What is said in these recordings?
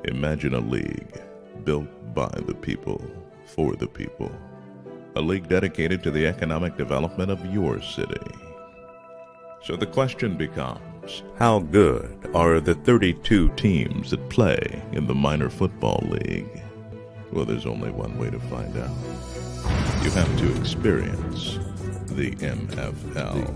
Imagine a league built by the people, for the people. A league dedicated to the economic development of your city. So the question becomes, how good are the 32 teams that play in the minor football league? Well, there's only one way to find out. You have to experience the MFL.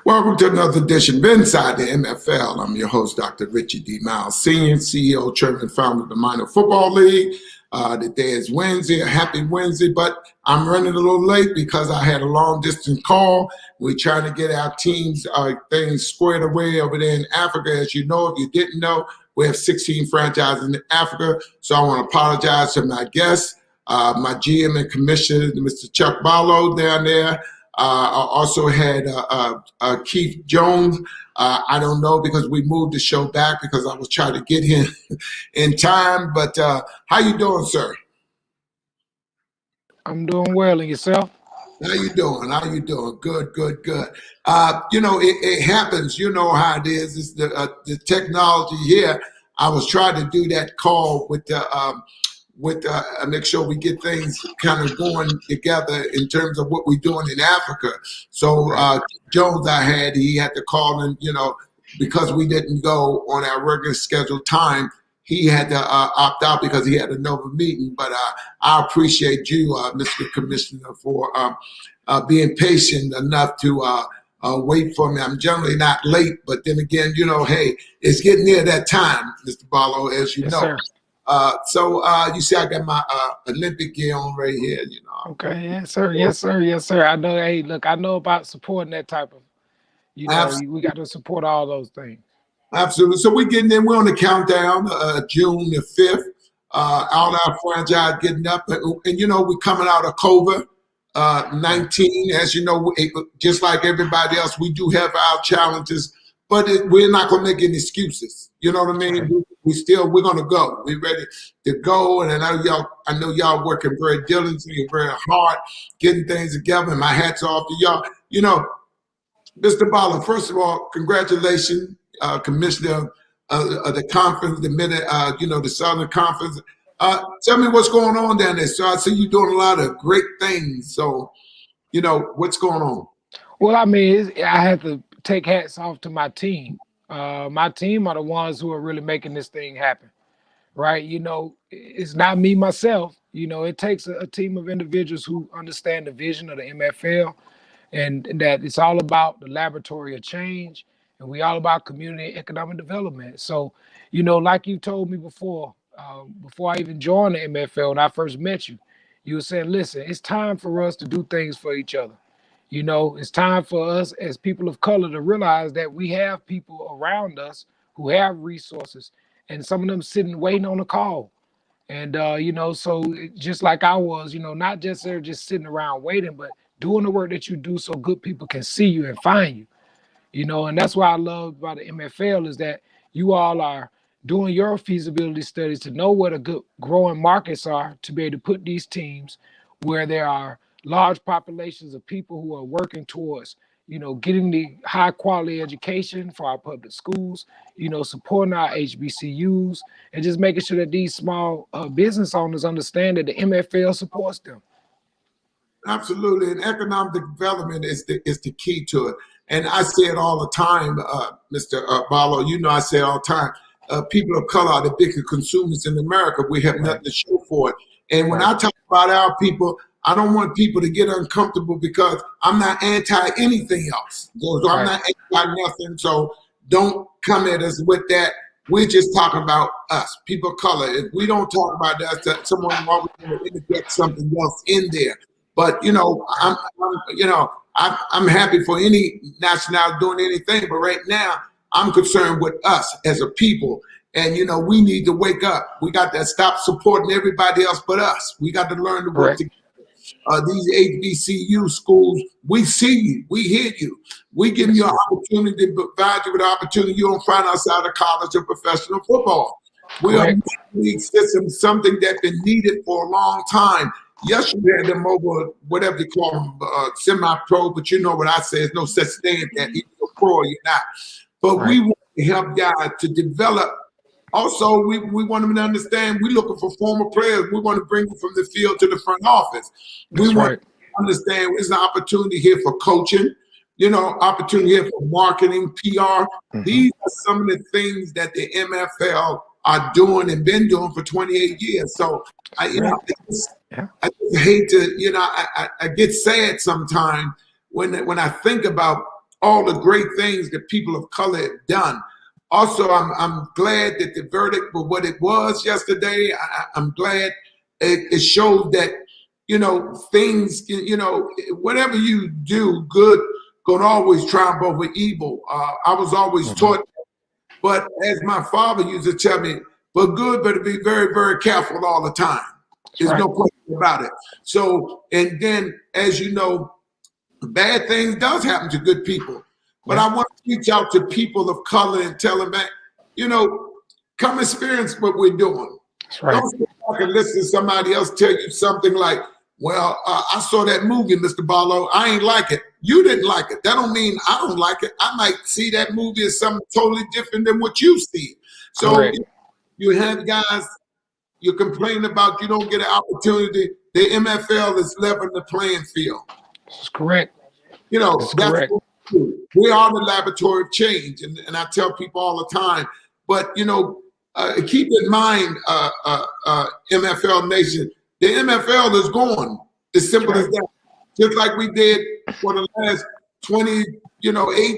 Welcome to another edition of Inside the MFL. I'm your host, Dr. Richard D. Myles Sr., CEO, Chairman, Founder of the Minor Football League. Today is Wednesday, a happy Wednesday, but I'm running a little late because I had a long distance call. We're trying to get our teams, things squared away over there in Africa. As you know, if you didn't know, we have 16 franchises in Africa. So I want to apologize to my guests, my GM and Commissioner, Mr. Chuck Barlow down there. I also had Keith Jones. I don't know because we moved the show back because I was trying to get him in time. But how you doing, sir? I'm doing well. And yourself? How you doing? Good. It happens. You know how it is. It's the technology here. I was trying to do that call with make sure we get things kind of going together in terms of what we're doing in Africa. So Jones, he had to call and, because we didn't go on our regular scheduled time, he had to opt out because he had another meeting. But I appreciate you, Mr. Commissioner, for being patient enough to wait for me. I'm generally not late, but then again, hey, it's getting near that time, Mr. Barlow, as you know. Sir. So you see, I got my Olympic gear on right here. Okay, yes, sir. I know. Hey, look, I know about supporting that type of. We got to support all those things. Absolutely. So we're getting in. We're on the countdown. June the 5th. All our franchise getting up, and we're coming out of COVID-19. As you know, just like everybody else, we do have our challenges, but we're not going to make any excuses. You know what I mean? Right. We're going to go. We're ready to go. And I know y'all working very diligently and very hard, getting things together. And my hat's off to y'all. Mr. Barlow, first of all, congratulations, Commissioner of the conference, the Southern Conference. Tell me what's going on down there. So I see you doing a lot of great things. So, what's going on? Well, I mean, I have to take hats off to my team. My team are the ones who are really making this thing happen, right? It's not me, myself. It takes a team of individuals who understand the vision of the MFL and that it's all about the laboratory of change and we all about community and economic development. So, like you told me before I even joined the MFL, when I first met you, you were saying, listen, it's time for us to do things for each other. It's time for us as people of color to realize that we have people around us who have resources and some of them sitting waiting on a call. And, so just like I was, not just there just sitting around waiting, but doing the work that you do so good people can see you and find you, and that's what I love about the MFL is that you all are doing your feasibility studies to know what a good growing markets are to be able to put these teams where there are large populations of people who are working towards, getting the high quality education for our public schools, supporting our HBCUs, and just making sure that these small business owners understand that the MFL supports them. Absolutely, and economic development is the key to it. And I say it all the time, Mr. Barlow. I say it all the time. People of color are the biggest consumers in America. We have nothing to show for it. And when I talk about our people, I don't want people to get uncomfortable because I'm not anti anything else. So I'm not anti nothing. So don't come at us with that. We're just talking about us, people of color. If we don't talk about that, someone always going to interject something else in there. But I'm happy for any nationality doing anything. But right now, I'm concerned with us as a people. And, you know, we need to wake up. We got to stop supporting everybody else but us. We got to learn to work together. These HBCU schools, we see you, we hear you. We give you an opportunity to provide you with an opportunity you don't find outside of college or professional football. We are a league system, something that's been needed for a long time. Yes, you had them over, whatever they call them, semi-pro, but you know what I say, there's no such thing as that. Either you're pro or you're not. But we want to help guys to develop. Also, we want them to understand we're looking for former players. We want to bring them from the field to the front office. We want to understand there's an opportunity here for coaching, you know, opportunity here for marketing, PR. These are some of the things that the MFL are doing and been doing for 28 years. So, I just hate to, you know, I get sad sometimes when I think about all the great things that people of color have done. Also, I'm glad that the verdict was what it was yesterday. I'm glad it showed that, you know, things, you know, whatever you do, good gonna always triumph over evil. I was always taught, but as my father used to tell me, but good better be very, very careful all the time. There's no question about it. So, and then, as you know, bad things does happen to good people. But I want to reach out to people of color and tell them that, you know, come experience what we're doing. Don't sit back and listen to somebody else tell you something like, well, I saw that movie, Mr. Barlow. I ain't like it. You didn't like it. That don't mean I don't like it. I might see that movie as something totally different than what you see. So you have guys, you're complaining about you don't get an opportunity. The MFL is leveling the playing field. That's correct. You know, that's we are the laboratory of change, and I tell people all the time. But you know, keep in mind, MFL Nation, the MFL is gone. As simple as that. Just like we did for the last 8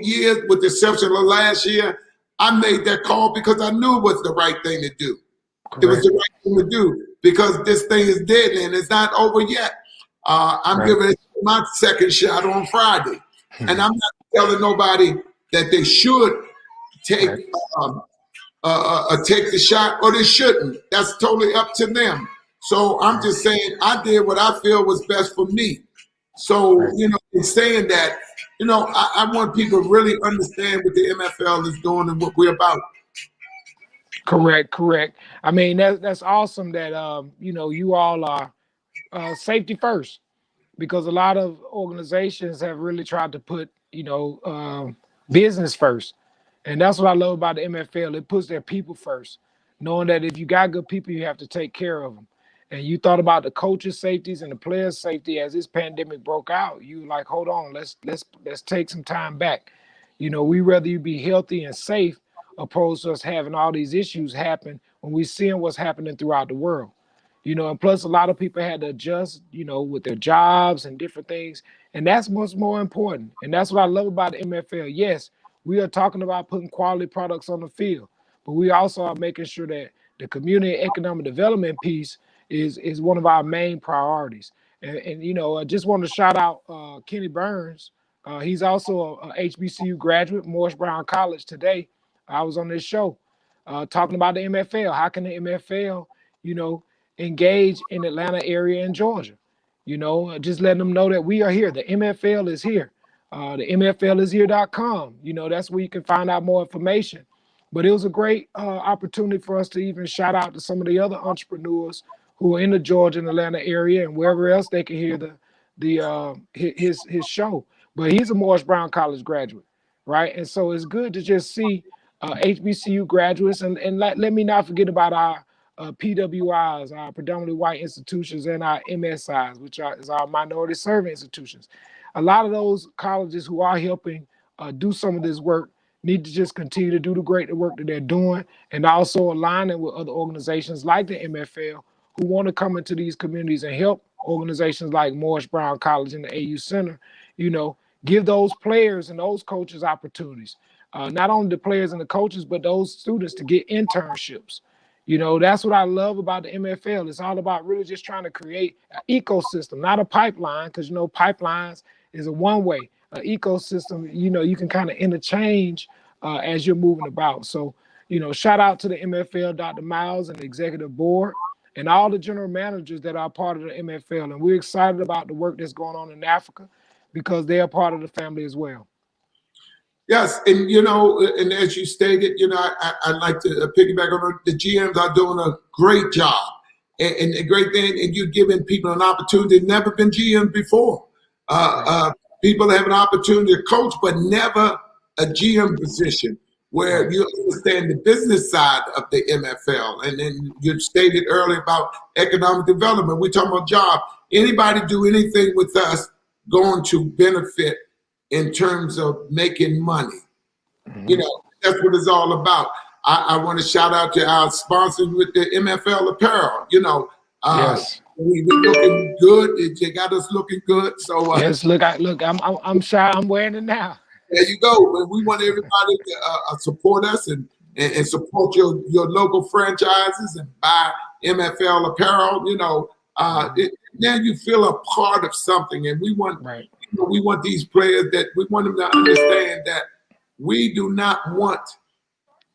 years, with the exception of last year. I made that call because I knew it was the right thing to do. Correct. It was the right thing to do because this thing is dead and it's not over yet. I'm giving it my second shot on Friday. And I'm not telling nobody that they should take the shot or they shouldn't. That's totally up to them. So I'm just saying I did what I feel was best for me. So, you know, in saying that, you know, I want people to really understand what the MFL is doing and what we're about. Correct. I mean, that's awesome that, you know, you all are safety first, because a lot of organizations have really tried to put, you know, business first. And that's what I love about the MFL. It puts their people first, knowing that if you got good people, you have to take care of them. And you thought about the coaches' safeties and the players' safety as this pandemic broke out. You were like, hold on, let's take some time back. You know, we rather you be healthy and safe opposed to us having all these issues happen when we're seeing what's happening throughout the world. You know, and plus a lot of people had to adjust, you know, with their jobs and different things. And that's what's more important. And that's what I love about the MFL. Yes, we are talking about putting quality products on the field, but we also are making sure that the community economic development piece is one of our main priorities. And you know, I just want to shout out Kenny Burns. He's also a HBCU graduate, Morris Brown College today. I was on this show talking about the MFL. How can the MFL, you know, engage in the Atlanta area in Georgia? You know, just letting them know that we are here. The MFL is here. The MFLishere.com. You know, that's where you can find out more information. But it was a great opportunity for us to even shout out to some of the other entrepreneurs who are in the Georgia and Atlanta area and wherever else they can hear his show. But he's a Morris Brown College graduate, right? And so it's good to just see HBCU graduates, and let me not forget about our PWIs, our predominantly white institutions, and our MSIs, which is our minority serving institutions. A lot of those colleges who are helping do some of this work need to just continue to do the great work that they're doing, and also aligning with other organizations like the MFL who want to come into these communities and help organizations like Morris Brown College and the AU Center, you know, give those players and those coaches opportunities. Not only the players and the coaches, but those students to get internships. You know, that's what I love about the MFL. It's all about really just trying to create an ecosystem, not a pipeline, because, you know, pipelines is a one-way. An ecosystem, you know, you can kind of interchange as you're moving about. So, shout out to the MFL, Dr. Myles, and the executive board, and all the general managers that are part of the MFL. And we're excited about the work that's going on in Africa because they are part of the family as well. Yes, and as you stated, I'd like to piggyback on the GMs are doing a great job, and a great thing, and you're giving people an opportunity that never been GMs before. People have an opportunity to coach, but never a GM position where you understand the business side of the MFL. And then you stated earlier about economic development. We're talking about job. Anybody do anything with us going to benefit in terms of making money. That's what it's all about. I want to shout out to our sponsors with the MFL apparel. Yes. We're looking good. They got us looking good. So yes, I'm shy. I'm wearing it now. There you go. We want everybody to support us and support your local franchises and buy MFL apparel. Then you feel a part of something, and we want we want these players that we want them to understand that we do not want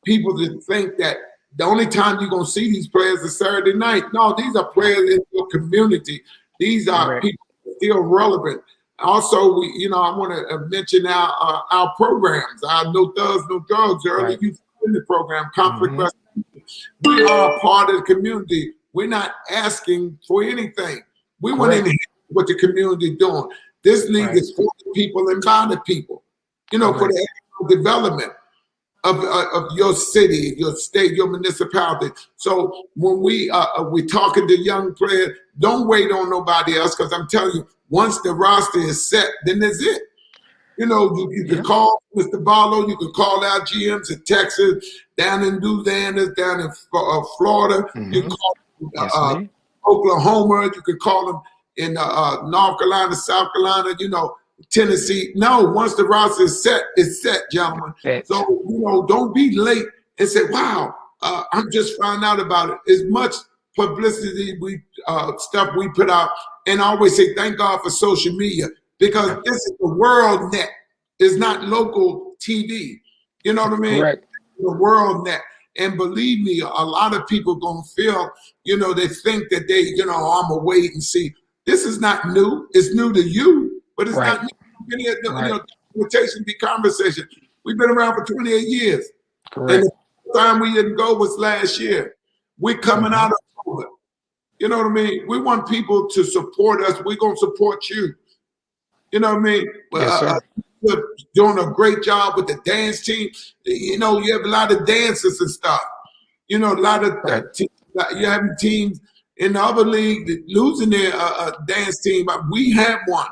people to think that the only time you're going to see these players is Saturday night. No, these are players in your community. These are people still relevant. Also, I want to mention our programs, our No Thugs, No Drugs, early youth program, conflict resolution. We are a part of the community. We're not asking for anything. We want to enhance what the community is doing. This league is for the people and by the people, for the development of your city, your state, your municipality. So when we're talking to young players, don't wait on nobody else, because I'm telling you, once the roster is set, then that's it. You can call Mr. Barlow, you can call our GMs in Texas, down in Louisiana, down in Florida, you can call Oklahoma, you can call them in North Carolina, South Carolina, Tennessee. No, once the roster is set, it's set, gentlemen. So, don't be late and say, wow, I'm just finding out about it. As much publicity stuff we put out, and I always say thank God for social media, because this is the world net. It's not local TV. You know what I mean? Correct. The world net. And believe me, a lot of people gonna feel, they think that I'm gonna wait and see. This is not new. It's new to you, but it's not new. Invitation be conversation. We've been around for 28 years. Correct. And the time we didn't go was last year. We're coming out of COVID. You know what I mean? We want people to support us. We're going to support you. You know what I mean? Yes, sir. You're doing a great job with the dance team. You have a lot of dancers and stuff. A lot of you're having teams in the other league that losing their dance team. But we have one.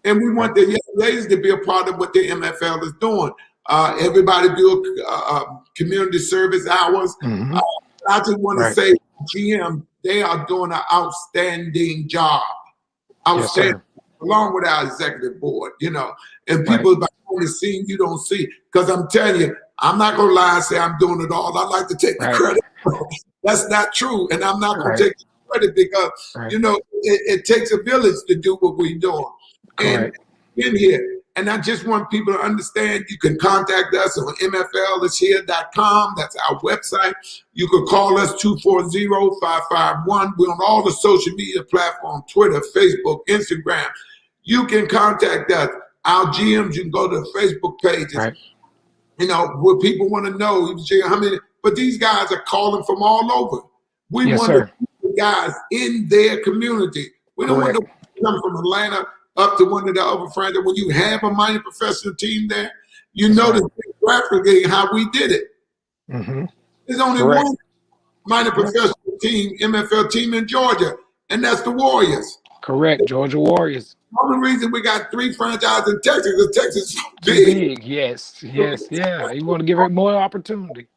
And we want the young ladies to be a part of what the MFL is doing. Everybody do community service hours. I just want to say, GM, they are doing an outstanding job. Outstanding, along with our executive board, and people behind the scene you don't see. Because I'm telling you, I'm not going to lie and say I'm doing it all. I like to take the credit. That's not true. And I'm not going to take the credit because, it takes a village to do what we're doing. And in here. And I just want people to understand, you can contact us on MFLishere.com. That's our website. You can call us 240-551. We're on all the social media platforms, Twitter, Facebook, Instagram. You can contact us. Our GMs, you can go to the Facebook pages. What people want to know, how many, but these guys are calling from all over. We want to keep the guys in their community. We don't want to come from Atlanta up to one of the other friends. When you have a minor professional team there, the graphically how we did it. There's only one minor professional team, MFL team in Georgia, and that's the Warriors. Correct, Georgia Warriors. The only reason we got 3 franchises in Texas is Texas is so big. Yes. You want to give it more opportunity.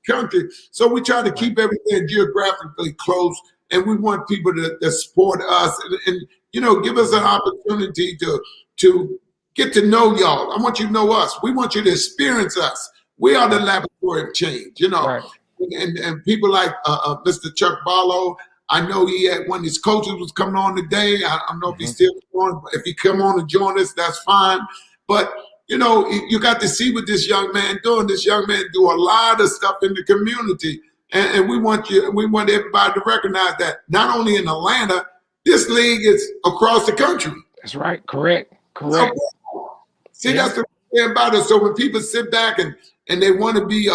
Country. So we try to keep everything geographically close, and we want people to support us and give us an opportunity to get to know y'all. I want you to know us. We want you to experience us. We are the laboratory of change, and people like Mr. Chuck Barlow. I know he had one of his coaches was coming on today. I don't know if he's still on. If he come on and join us, that's fine. But you know, you got to see what this young man doing. This young man do a lot of stuff in the community. And we want everybody to recognize that not only in Atlanta, this league is across the country. That's right. Correct. Correct. So, see, that's the thing about it. So when people sit back and they want to be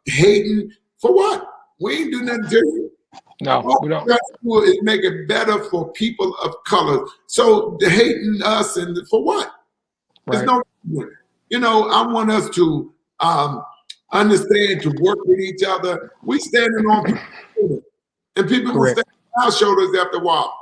hating, for what? We ain't do nothing to you. No, all we don't. we got to do is make it better for people of color. So the hating us and for what? There's no, you know, I want us to understand, to work with each other. We standing on people's shoulders, and people will stand on our shoulders after a while.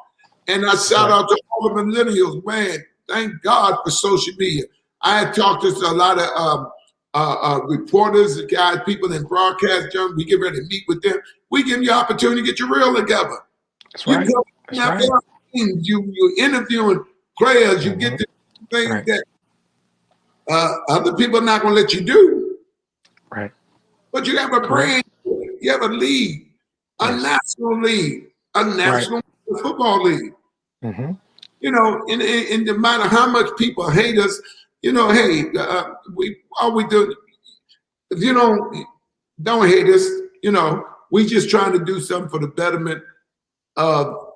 And I shout out to all the millennials, man. Thank God for social media. I had talked to a lot of reporters, guys, people in broadcast journalism. We get ready to meet with them. We give you opportunity to get your reel together. That's right. That's right. You interviewing players. You get the things that other people are not going to let you do. Right. But you have a brand. You have a league, a national league, a national football league. Mm-hmm. You know, and no matter how much people hate us, you know, hey, all we do, if you don't hate us, you know, we just trying to do something for the betterment of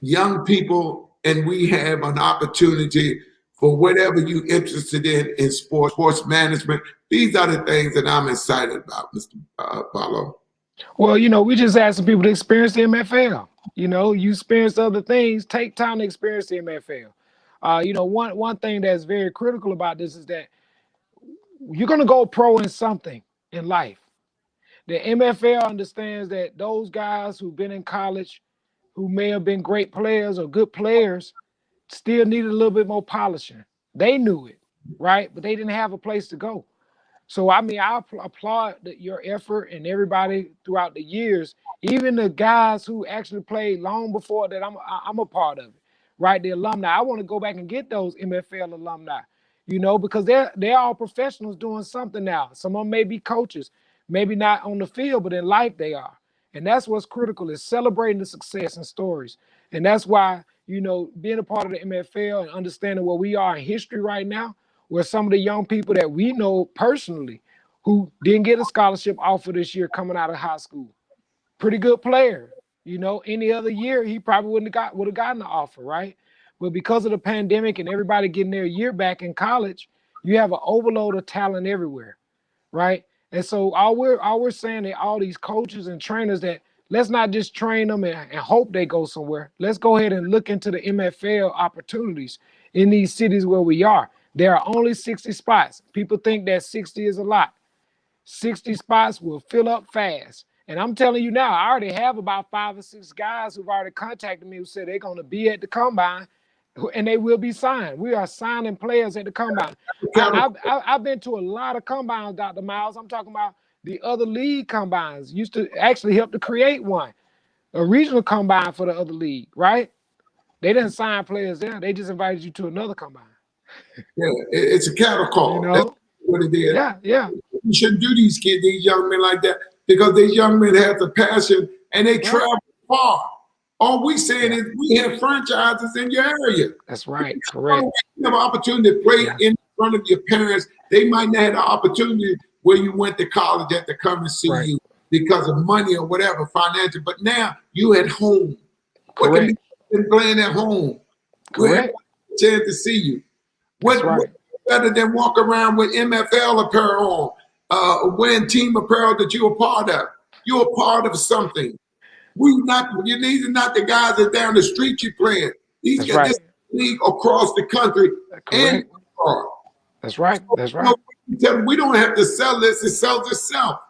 young people, and we have an opportunity for whatever you're interested in sports management. These are the things that I'm excited about, Mr. Barlow. Well, you know, we just asked some people to experience the MFL. You know, you experience other things, take time to experience the MFL. You know, one thing that's very critical about this is that you're going to go pro in something in life. The MFL understands that those guys who've been in college, who may have been great players or good players, still needed a little bit more polishing. They knew it, right? But they didn't have a place to go. So, I mean, I applaud your effort and everybody throughout the years, even the guys who actually played long before that I'm a part of it, right? The alumni. I want to go back and get those MFL alumni, you know, because they're all professionals doing something now. Some of them may be coaches, maybe not on the field, but in life they are. And that's what's critical, is celebrating the success and stories. And that's why, you know, being a part of the MFL and understanding where we are in history right now, where some of the young people that we know personally who didn't get a scholarship offer this year coming out of high school, pretty good player. You know, any other year he probably would have gotten the offer, right? But because of the pandemic and everybody getting their year back in college, you have an overload of talent everywhere, right? And so all we're saying to all these coaches and trainers, that let's not just train them and hope they go somewhere. Let's go ahead and look into the MFL opportunities in these cities where we are. There are only 60 spots. People think that 60 is a lot. 60 spots will fill up fast. And I'm telling you now, I already have about 5 or 6 guys who've already contacted me who said they're going to be at the combine and they will be signed. We are signing players at the combine. I've been to a lot of combines, Dr. Myles. I'm talking about the other league combines. Used to actually help to create one, a regional combine for the other league, right? They didn't sign players there. They just invited you to another combine. Yeah, it's a cattle call. You know? That's what it is. Yeah. You shouldn't do these young men like that, because these young men have the passion and they travel far. All we saying is we have franchises in your area. That's right. Correct. You have an opportunity to play in front of your parents. They might not have the opportunity where you went to college at to come and see you because of money or whatever, financial. But now you at home. What can be playing at home? Correct. We have a chance to see you. What better than walk around with MFL apparel on, wearing team apparel that you're a part of? You're a part of something. These are not the guys that down the street you playing. These guys this league across the country. And That's right. We don't have to sell this. It sells itself.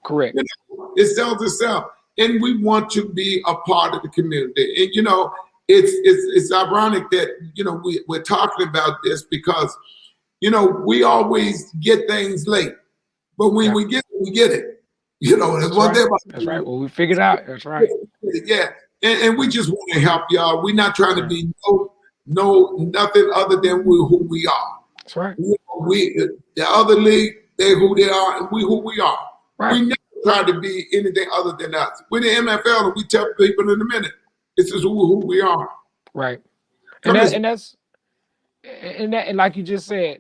Correct. You know, it sells itself. And we want to be a part of the community. And, you know, it's ironic that, you know, we're talking about this because, you know, we always get things late. But when we get it. You know, that's one thing. That's right. Well, we figured out. That's right. Yeah. And we just want to help y'all. We're not trying to be nothing other than who we are. That's right. The other league, they who they are, and we who we are. Right. We never try to be anything other than us. We're the MFL, and we tell people in a minute, this is who we are. Right. And like you just said,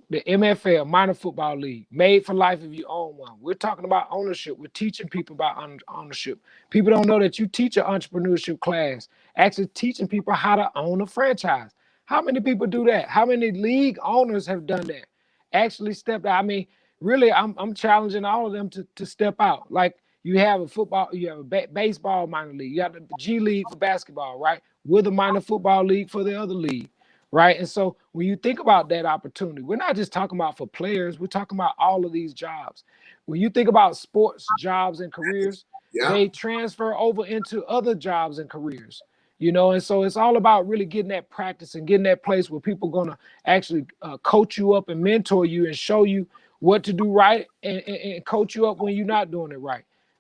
the MFL, Minor Football League, made for life if you own one. We're talking about ownership. We're teaching people about ownership. People don't know that you teach an entrepreneurship class, actually teaching people how to own a franchise. How many people do that? How many league owners have done that? Actually stepped out. I mean, really, I'm challenging all of them to step out. Like you have a football, you have a baseball minor league, you have the G League for basketball, right? We're the minor football league for the other league, right? And so when you think about that opportunity, we're not just talking about for players, we're talking about all of these jobs. When you think about sports jobs and careers, they transfer over into other jobs and careers. And so it's all about really getting that practice and getting that place where people are going to actually coach you up and mentor you and show you what to do right and coach you up when you're not doing it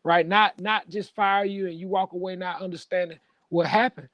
right? Not just fire you and you walk away not understanding what happened,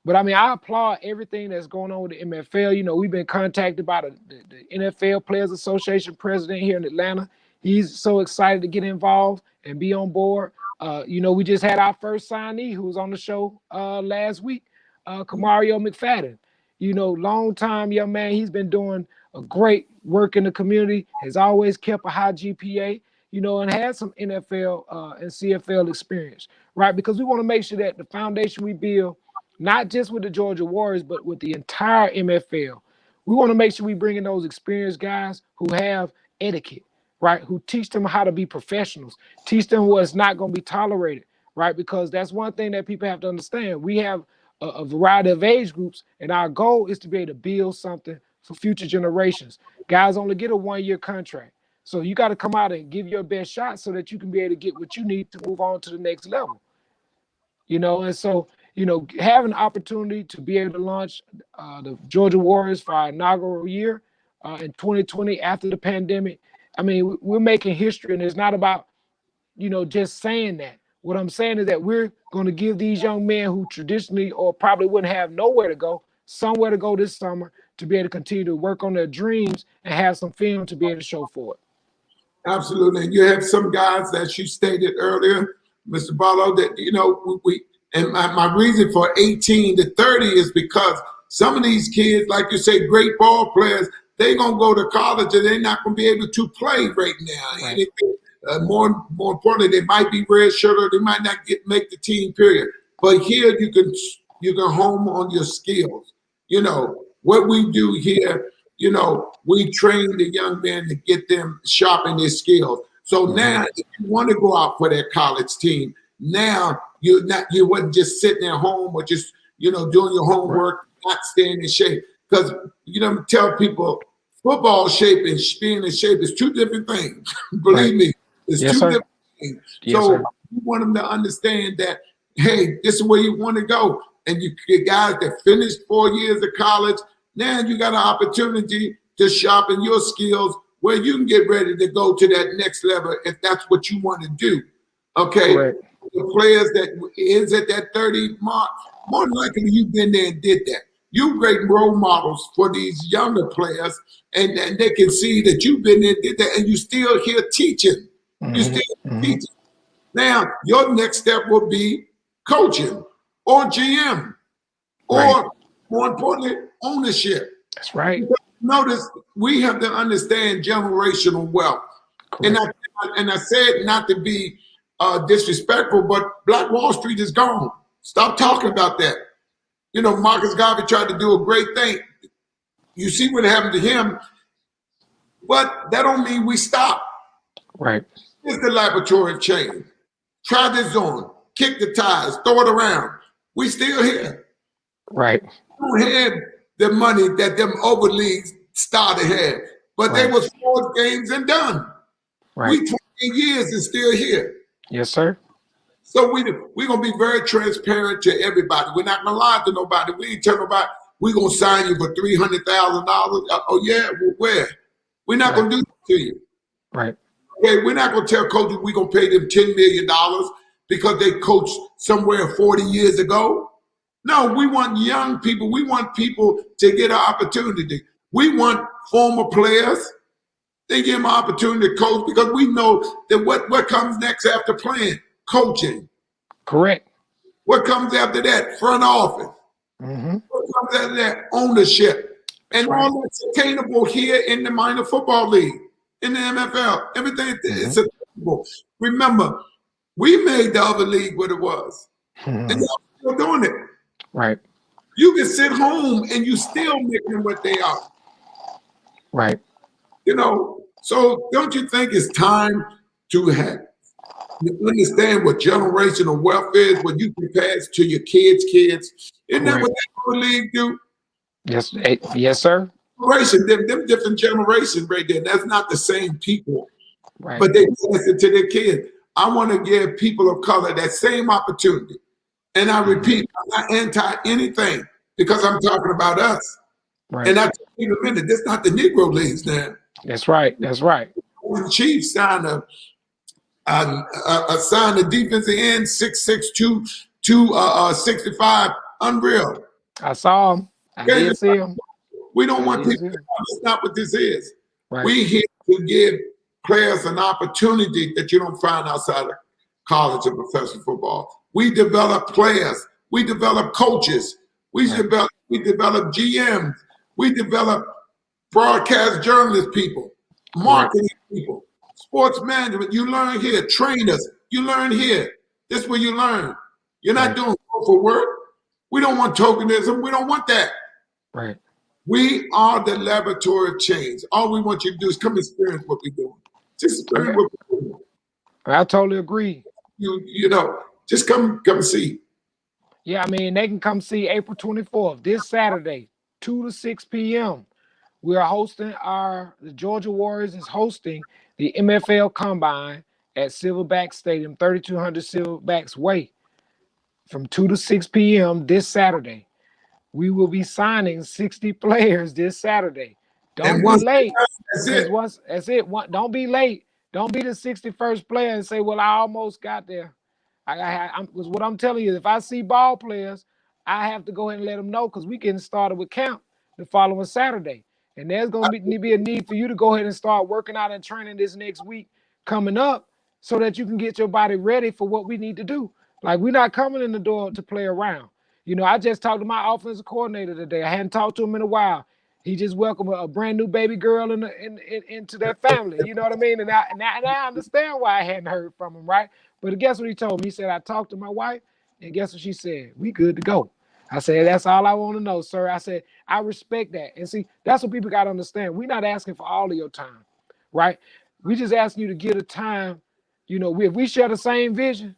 But I mean, I applaud everything that's going on with the MFL. We've been contacted by the NFL Players Association president here in Atlanta. He's so excited to get involved and be on board. We just had our first signee who was on the show last week, Kamario McFadden. Long time young man. He's been doing a great work in the community, has always kept a high GPA, and had some NFL and CFL experience, right? Because we want to make sure that the foundation we build, not just with the Georgia Warriors, but with the entire MFL, we want to make sure we bring in those experienced guys who have etiquette, right? Who teach them how to be professionals, teach them what's not going to be tolerated, right? Because that's one thing that people have to understand. We have a variety of age groups, and our goal is to be able to build something for future generations. Guys only get a 1-year contract. So you got to come out and give your best shot so that you can be able to get what you need to move on to the next level. And so, having the opportunity to be able to launch the Georgia Warriors for our inaugural year in 2020 after the pandemic, I mean, we're making history, and it's not about, just saying that. What I'm saying is that we're going to give these young men who traditionally or probably wouldn't have nowhere to go, somewhere to go this summer to be able to continue to work on their dreams and have some film to be able to show for it. Absolutely. And you have some guys that you stated earlier, Mr. Barlow, that, and my reason for 18 to 30 is because some of these kids, like you say, great ball players, they're going to go to college and they're not going to be able to play right now. Right. And more importantly, they might be red shirt or they might not make the team, period. But here you can home on your skills. What we do here, we train the young men to get them sharpen their skills. So now if you want to go out for that college team, now you wasn't just sitting at home or just, doing your homework, not staying in shape. Because, tell people football shape and being in shape is two different things. Believe me, it's two different things. So you want them to understand that, hey, this is where you want to go. And you get guys that finished 4 years of college, now you got an opportunity to sharpen your skills where you can get ready to go to that next level if that's what you want to do. Okay. Correct. The players that is at that 30 mark, more than likely you've been there and did that. You're great role models for these younger players, and they can see that you've been there, did that, and you're still here teaching. You're still teaching. Now, your next step will be coaching or GM or, more importantly, ownership. That's right. Because notice, we have to understand generational wealth. And I said not to be disrespectful, but Black Wall Street is gone. Stop talking about that. Marcus Garvey tried to do a great thing. You see what happened to him, but that don't mean we stop. Right. It's the laboratory of change. Try this on, kick the tires, throw it around. We still here. Right. We don't have the money that them over leagues started had, but they was 4 games and done. Right. We 20 years and still here. Yes, sir. So we're going to be very transparent to everybody. We're not going to lie to nobody. We ain't tell nobody, we're going to sign you for $300,000. Oh, yeah? Well, where? We're not going to do that to you. Right. Okay, we're not going to tell coaches we're going to pay them $10 million because they coached somewhere 40 years ago. No, we want young people. We want people to get an opportunity. We want former players. They give them an opportunity to coach because we know that what comes next after playing? Coaching. Correct. What comes after that? Front office. What comes after that? Ownership. And all that's attainable here in the minor football league, in the MFL. Everything is attainable. Remember, we made the other league what it was. And y'all still doing it. Right. You can sit home and you still make them what they are. Right. You know, so don't you think it's time to understand what generational wealth is, what you can pass to your kids' kids? Isn't that what that other league do? Yes, yes, sir. Them different generations right there. That's not the same people, right. But they pass it to their kids. I want to give people of color that same opportunity. And I repeat, I'm not anti anything because I'm talking about us. Right. And I tell you in a minute, this is not the Negro leagues now. That's right. That's right. When the Chiefs signed signed a defensive end 6'6", 265, unreal. I saw him. I did see him. We don't want people to know that's not what this is. Right. We here to give players an opportunity that you don't find outside of college and professional football. We develop players. We develop coaches. We develop GMs. We develop broadcast journalist people, marketing people, sports management. You learn here. Trainers. You learn here. This is where you learn. You're not doing for work. We don't want tokenism. We don't want that. Right. We are the laboratory of change. All we want you to do is come experience what we're doing. Just experience what we're doing. I totally agree. You know, just come see. Yeah, I mean, they can come see April 24th, this Saturday, 2 to 6 p.m. We are hosting the Georgia Warriors is hosting the MFL Combine at Silverback Stadium, 3200 Silverbacks Way, from 2 to 6 p.m. this Saturday. We will be signing 60 players this Saturday. Don't be late. That's it. Don't be late. Don't be the 61st player and say, well, I almost got there. Because what I'm telling you, if I see ball players, I have to go ahead and let them know because we getting started with camp the following Saturday. And there's going to be a need for you to go ahead and start working out and training this next week coming up so that you can get your body ready for what we need to do. Like, we're not coming in the door to play around. You know, I just talked to my offensive coordinator today. I hadn't talked to him in a while. He just welcomed a brand new baby girl into their family. You know what I mean? And I understand why I hadn't heard from him, right? But guess what he told me? He said, I talked to my wife, and guess what she said? We good to go. I said, that's all I want to know, sir. I said, I respect that. And see, that's what people got to understand. We're not asking for all of your time, right? We just asking you to get a time. You know, if we share the same vision,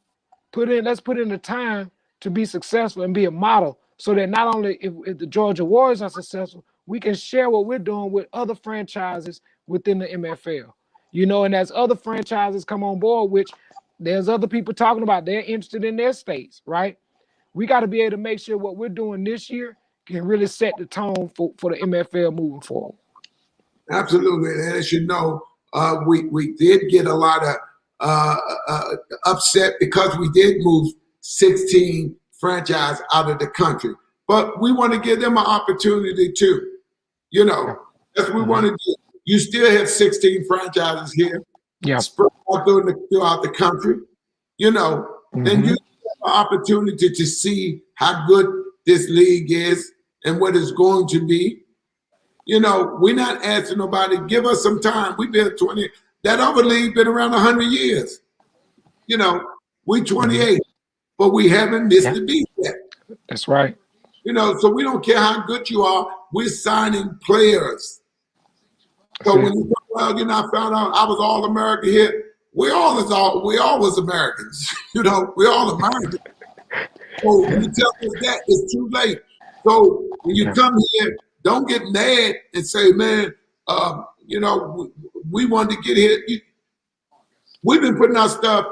let's put in the time to be successful and be a model so that not only if the Georgia Warriors are successful, we can share what we're doing with other franchises within the MFL. You know, and as other franchises come on board, which there's other people talking about, they're interested in their states, right? We got to be able to make sure what we're doing this year can really set the tone for the MFL moving forward. Absolutely. And as you know, we did get a lot of upset because we did move 16 franchise out of the country. But we want to give them an opportunity too. You know, that's what we want to do. You still have 16 franchises here. Yeah. Spread out throughout the country. You know, and you have an opportunity to see how good this league is and what it's going to be. You know, we're not asking nobody, give us some time. We've been 20. That other league been around 100 years. You know, we 28. But we haven't missed the beat yet. That's right. You know, so we don't care how good you are. We're signing players. So when you talk about, you know, I found out I was All-American here. We all was Americans. You know, we're all Americans. So when you tell us that, it's too late. So when you come here, don't get mad and say, man, you know, we wanted to get here. We've been putting our stuff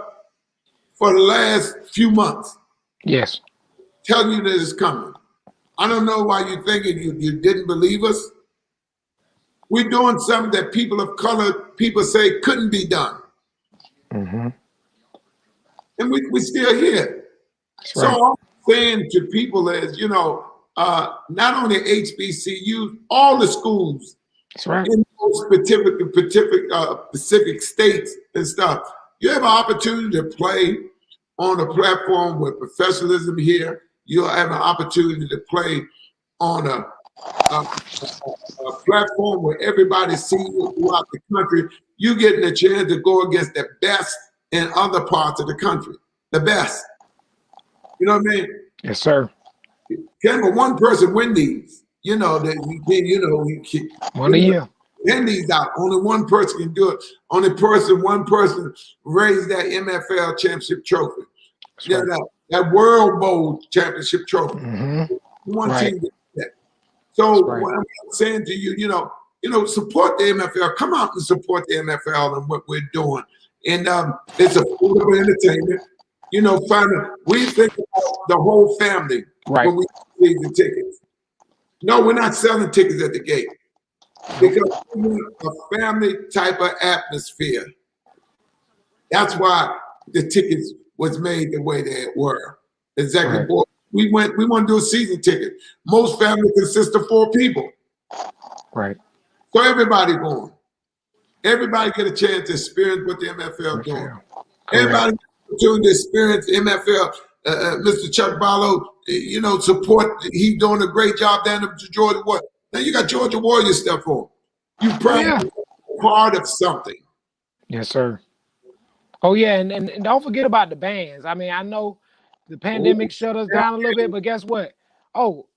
for the last few months. Yes. Telling you that it's coming. I don't know why you're thinking you didn't believe us. We're doing something that people of color, people say couldn't be done. And we're still here. That's right. So I'm saying to people is, you know, not only HBCU, all the schools in those specific states and stuff, you have an opportunity to play on a platform with professionalism here. You'll have an opportunity to play on a a platform where everybody sees you throughout the country. You getting a chance to go against the best in other parts of the country, the best. You know what I mean? Yes, sir. Can but one person win these? You know that One a year. Hand these out. Only one person can do it. One person raised that MFL championship trophy. Right. That World Bowl championship trophy. Mm-hmm. One Right. team did that. So right. what I'm saying to you, support the MFL. Come out and support the MFL and what we're doing. And it's affordable entertainment. We think about the whole family when we see the tickets. No, we're not selling tickets at the gate because we want a family type of atmosphere. That's why the tickets was made the way they were. Exactly. Right. Boy, we want to do a season ticket. Most families consist of 4 people. Right. So everybody going. Everybody get a chance to experience what the MFL doing. Everybody to experience MFL. Mr. Chuck Barlow, support. He's doing a great job down at the Georgia Warriors. Now you got Georgia Warriors stuff on. You probably part of something. Yes, sir. Oh yeah, and don't forget about the bands. I mean, I know the pandemic shut us down a little bit, but guess what? Oh,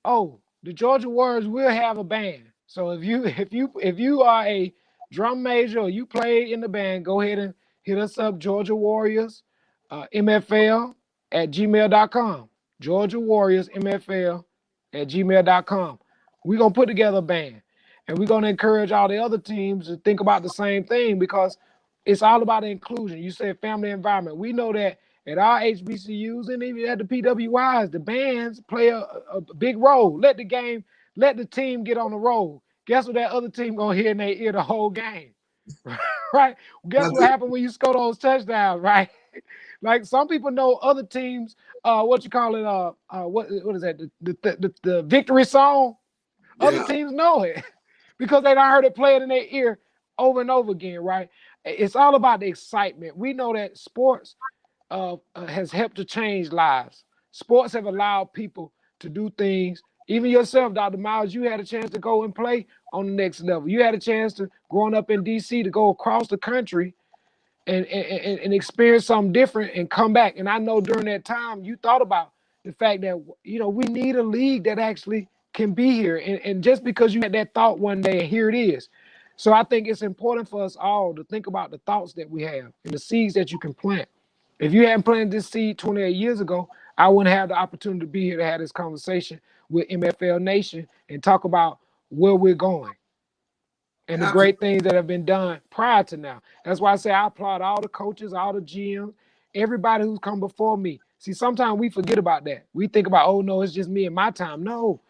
the Georgia Warriors will have a band. So if you are a drum major or you play in the band, go ahead and hit us up, Georgia Warriors, MFL at gmail.com. Georgia Warriors MFL at gmail.com. We're gonna put together a band. And we're gonna encourage all the other teams to think about the same thing because it's all about inclusion. You said family environment. We know that at our HBCUs and even at the PWIs, the bands play a big role. Let the team get on the roll. Guess what that other team gonna hear in their ear the whole game, right? Guess what happened when you score those touchdowns, right? Like some people know other teams. What you call it? What is that? The victory song. Yeah. Other teams know it because they done heard it played in their ear over and over again, right? It's all about the excitement. We know that sports has helped to change lives. Sports have allowed people to do things. Even yourself, Dr. Myles, you had a chance to go and play on the next level. You had a chance to, growing up in D.C., to go across the country and experience something different and come back. And I know during that time, you thought about the fact that, we need a league that actually can be here. And just because you had that thought one day, and here it is. So I think it's important for us all to think about the thoughts that we have and the seeds that you can plant. If you hadn't planted this seed 28 years ago, I wouldn't have the opportunity to be here to have this conversation with MFL Nation and talk about where we're going and the great things that have been done prior to now. That's why I say I applaud all the coaches, all the GMs, everybody who's come before me. See, sometimes we forget about that. We think about, oh, no, it's just me and my time. No,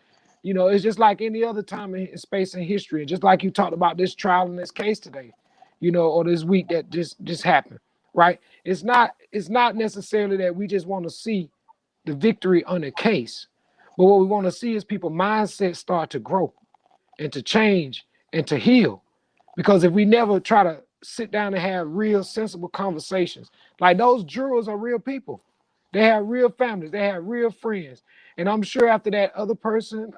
it's just like any other time in space and history. And just like you talked about this trial and this case today, or this week that just happened, right? It's not necessarily that we just want to see the victory on a case, but what we want to see is people's mindsets start to grow and to change and to heal. Because if we never try to sit down and have real sensible conversations, like those jurors are real people. They have real families. They have real friends. And I'm sure after that other person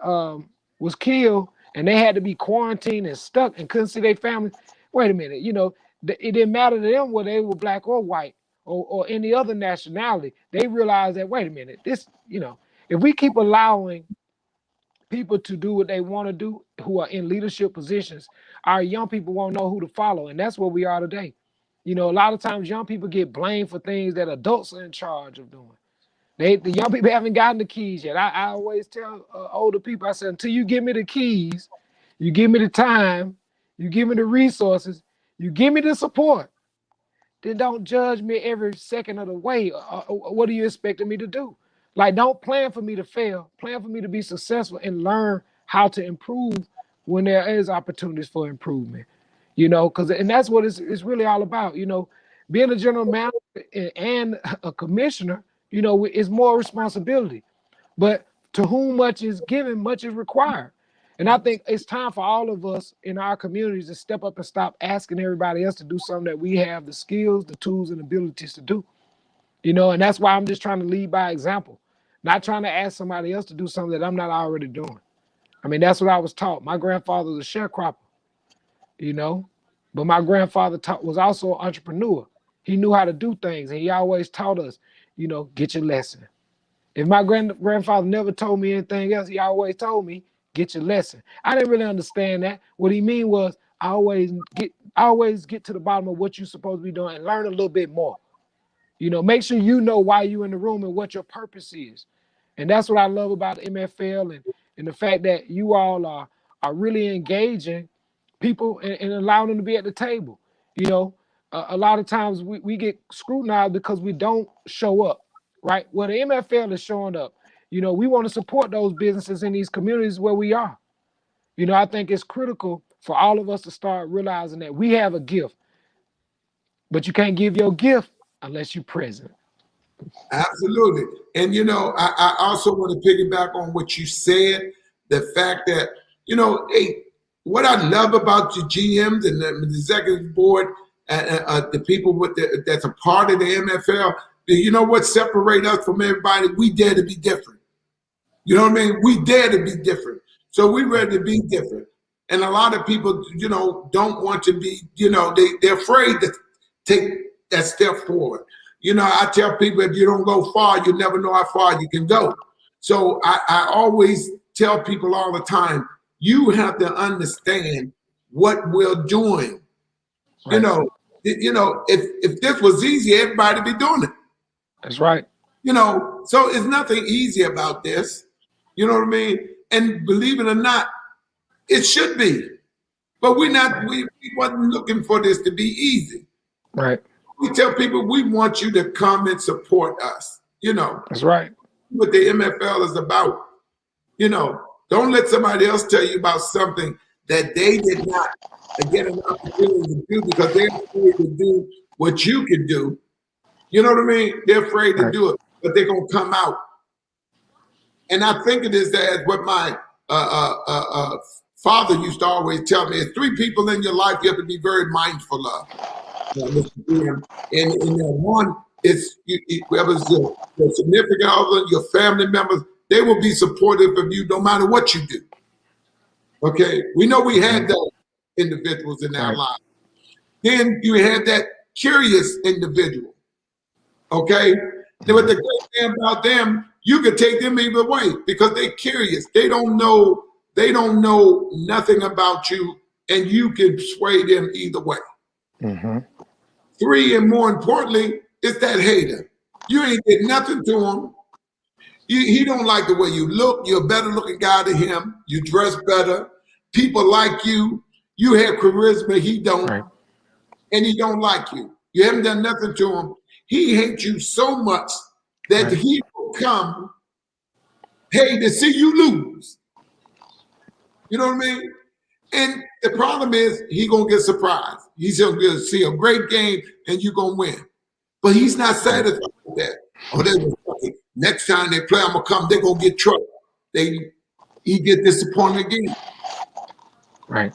was killed and they had to be quarantined and stuck and couldn't see their family, wait a minute, it didn't matter to them whether they were black or white or any other nationality. They realized that, wait a minute, this, if we keep allowing people to do what they want to do who are in leadership positions, our young people won't know who to follow. And that's where we are today. A lot of times young people get blamed for things that adults are in charge of doing. The young people haven't gotten the keys yet. I always tell older people, I said, until you give me the keys, you give me the time, you give me the resources, you give me the support, then don't judge me every second of the way. What are you expecting me to do? Like, don't plan for me to fail. Plan for me to be successful and learn how to improve when there is opportunities for improvement. And that's what it's really all about. Being a general manager and a commissioner, is more responsibility. But to whom much is given, much is required. And I think it's time for all of us in our communities to step up and stop asking everybody else to do something that we have the skills, the tools, and abilities to do. And that's why I'm just trying to lead by example, not trying to ask somebody else to do something that I'm not already doing. I mean, that's what I was taught. My grandfather was a sharecropper, you know, but my grandfather was also an entrepreneur. He knew how to do things, and he always taught us, you know, get your lesson. If my grandfather never told me anything else, he always told me, get your lesson. I didn't really understand that. What he mean was always get to the bottom of what you're supposed to be doing and learn a little bit more. You know, make sure you know why you're in the room and what your purpose is. And that's what I love about the MFL and the fact that you all are really engaging people and allowing them to be at the table. You know, a lot of times we get scrutinized because we don't show up, right? Well, the MFL is showing up. You know, we want to support those businesses in these communities where we are. You know, I think it's critical for all of us to start realizing that we have a gift, but you can't give your gift unless you're present. Absolutely. And, you know, I also want to piggyback on what you said, the fact that, you know, hey, what I love about the GMs and the executive board, the people that's a part of the MFL, you know what separates us from everybody? We dare to be different. You know what I mean? We dare to be different. So we ready to be different. And a lot of people, you know, don't want to be, you know, they're afraid to take that step forward. You know, I tell people, if you don't go far, you never know how far you can go. So I always tell people all the time, you have to understand what we're doing. Right. You know, if this was easy, everybody be doing it. That's right. You know, so it's nothing easy about this. You know what I mean? And believe it or not, it should be. But we wasn't looking for this to be easy. Right. We tell people we want you to come and support us. You know. That's right. What the MFL is about. You know, don't let somebody else tell you about something that they did not get an opportunity to do because they're afraid to do what you can do. You know what I mean? They're afraid to do it, but they're going to come out. And I think it is as what my father used to always tell me, 3 people in your life you have to be very mindful of. And one is whoever's your significant other, your family members, they will be supportive of you no matter what you do. Okay? We know we had those individuals in our lives. Then you had that curious individual. Okay? But the great thing about them, you could take them either way because they're curious. They don't know nothing about you, and you can sway them either way. Mm-hmm. 3, and more importantly, is that hater. You ain't did nothing to him. He don't like the way you look. You're a better looking guy than him. You dress better. People like you. You have charisma. He don't. Right. And he don't like you. You haven't done nothing to him. He hates you so much that he will come, hey, to see you lose. You know what I mean? And the problem is he gonna get surprised. He's gonna see a great game and you're gonna win. But he's not satisfied with that. Oh, next time they play, I'm gonna come, they're gonna get trouble. He get disappointed again. Right.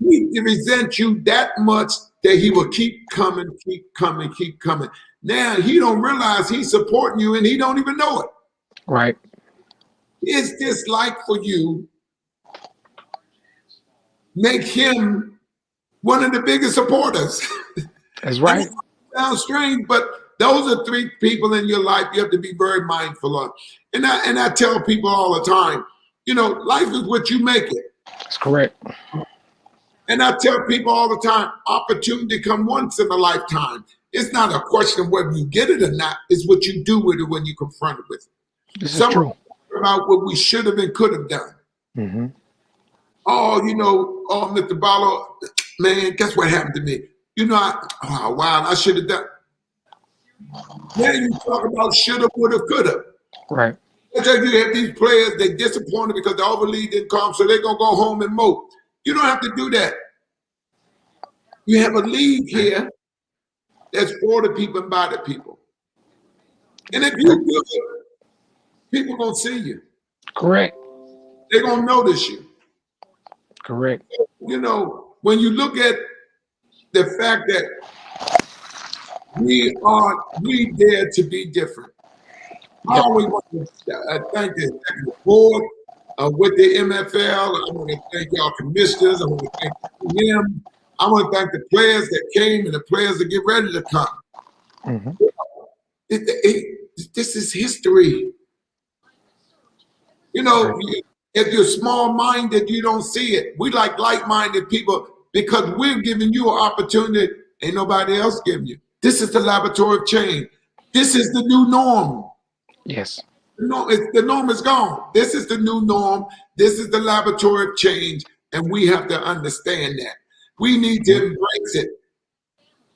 He resents you that much that he will keep coming. Now he don't realize he's supporting you and he don't even know it. Right. Is this like for you? Make him one of the biggest supporters. That's right. It sounds strange, but those are 3 people in your life you have to be very mindful of. And I tell people all the time, you know, life is what you make it. That's correct. And I tell people all the time, opportunity come once in a lifetime. It's not a question of whether you get it or not. It's what you do with it when you confront it with it. This is true. About what we should have and could have done. Mm-hmm. Oh, you know, Mr. Barlow, man, guess what happened to me? You know, I should have done. Now you talk about shoulda, woulda, coulda. Right. It's like you have these players, they disappointed because the overlead didn't come, so they're going to go home and mope. You don't have to do that. You have a league here that's for the people and by the people. And if you do it, people going to see you. Correct. They're going to notice you. Correct. You know, when you look at the fact that we dare to be different. I always want to thank the executive board, with the MFL. I want to thank y'all commissioners. I want to thank him. I want to thank the players that came and the players that get ready to come. Mm-hmm. This is history. You know, if you're small-minded, you don't see it. We like-minded people because we're giving you an opportunity ain't nobody else giving you. This is the laboratory of change. This is the new norm. Yes. The norm is gone. This is the new norm. This is the laboratory of change, and we have to understand that. We need to embrace it.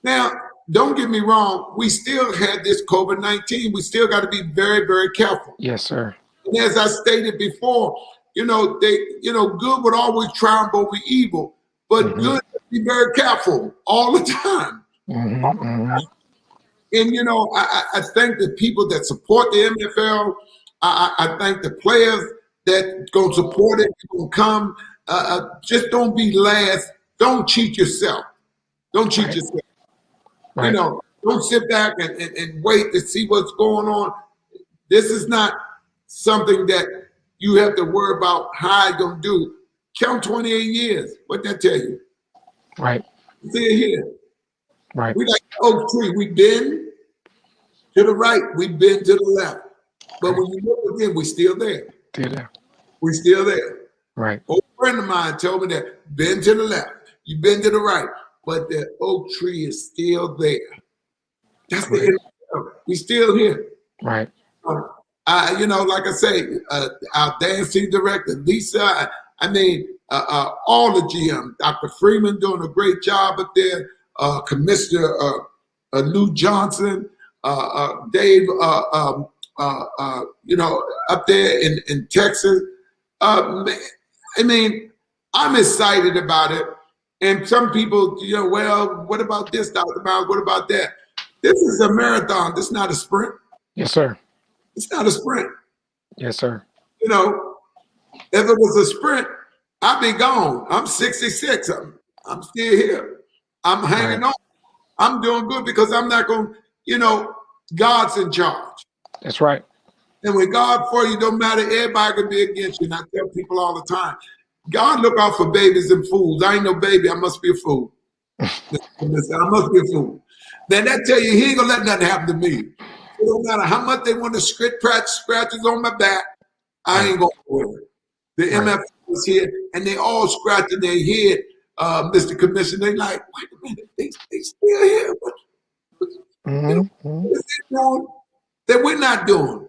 Now, don't get me wrong. We still had this COVID-19. We still got to be very, very careful. Yes, sir. And as I stated before, good would always triumph over evil, but good be very careful all the time. And I thank the people that support the MFL. I thank the players that gonna support it, gonna come. Just don't be last. Don't cheat yourself. Don't cheat yourself. Right. Don't sit back and wait to see what's going on. This is not something that you have to worry about how it's gonna do. Count 28 years. What that tell you? Right. See it here. Right. We like the oak tree. We bend to the right. We bend to the left. But when you look again, we're still there. Still there. We're still there. Right. Old friend of mine told me that bend to the left, you bend to the right, but the oak tree is still there. That's the end. We're still here. Right. Like I say, our dancing director, Lisa, all the GM, Dr. Freeman doing a great job up there, Commissioner Lou Johnson, Dave, up there in Texas. I'm excited about it. And some people, well, what about this, Dr. Miles? What about that? This is a marathon. This is not a sprint. Yes, sir. It's not a sprint. Yes, sir. If it was a sprint, I'd be gone. I'm 66. I'm still here. I'm hanging on. I'm doing good because I'm not going, God's in charge. That's right. And when God for you, don't matter, everybody can be against you. And I tell people all the time, God look out for babies and fools. I ain't no baby. I must be a fool. I must be a fool. Then that tell you, he ain't going to let nothing happen to me. It don't matter how much they want to scratches on my back, I ain't going to worry. The MFL is here, and they all scratching their head, Mr. Commissioner. They like, wait a minute, they still here. What is they doing that we're not doing?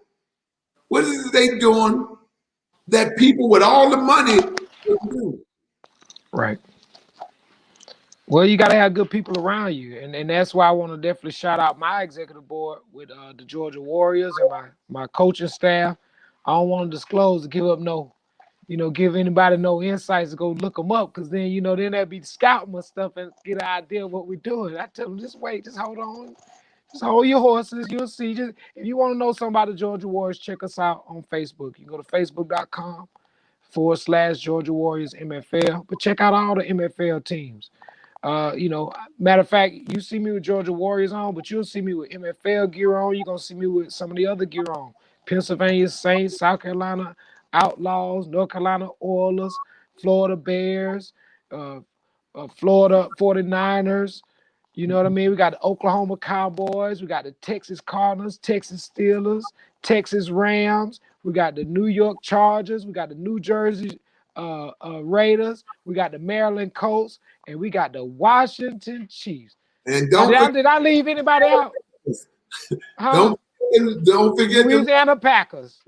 What is they doing that people with all the money will do? Right. Well, you got to have good people around you. And that's why I want to definitely shout out my executive board with the Georgia Warriors and my coaching staff. I don't want to disclose to give anybody no insights to go look them up, because then, then they'll be scouting my stuff and get an idea of what we're doing. I tell them, just wait, just hold on. Just hold your horses. You'll see. If you want to know something about the Georgia Warriors, check us out on Facebook. You can go to facebook.com/Georgia Warriors MFL. But check out all the MFL teams. Matter of fact, you see me with Georgia Warriors on, but you'll see me with MFL gear on. You're going to see me with some of the other gear on. Pennsylvania Saints, South Carolina Outlaws, North Carolina Oilers, Florida Bears, Florida 49ers. You know what I mean? We got the Oklahoma Cowboys. We got the Texas Cardinals, Texas Steelers, Texas Rams. We got the New York Chargers. We got the New Jersey Raiders. We got the Maryland Colts. And we got the Washington Chiefs. And did I leave anybody out? Don't forget Louisiana Packers.